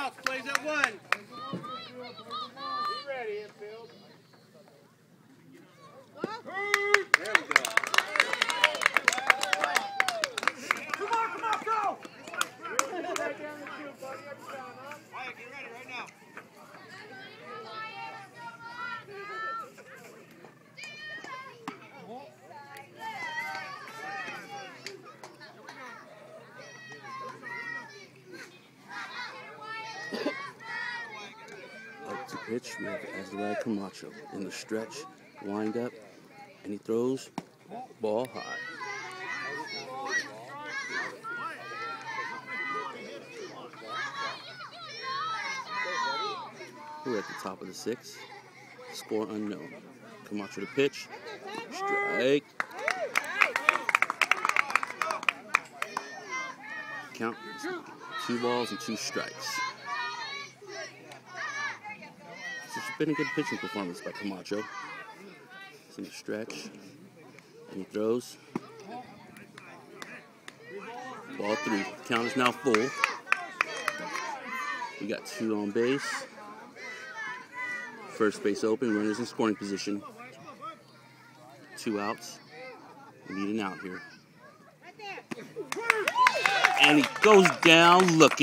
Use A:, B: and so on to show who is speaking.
A: outs, plays at 1.
B: Be ready, infield.
A: There we go.
B: Come on, go! Right down the field, buddy. Every time, huh?
A: Wyatt, get ready right now.
C: Up to pitch, we have Azariah Camacho in the stretch, wind up, and he throws ball high. We're at the top of the 6th. Score unknown. Camacho to pitch. Strike. Count. 2 balls and 2 strikes. It's been a good pitching performance by Camacho. It's in the stretch. And he throws. Ball 3. Count is now full. We got 2 on base. First base open. Runners in scoring position. 2 outs. We need an out here. And he goes down looking.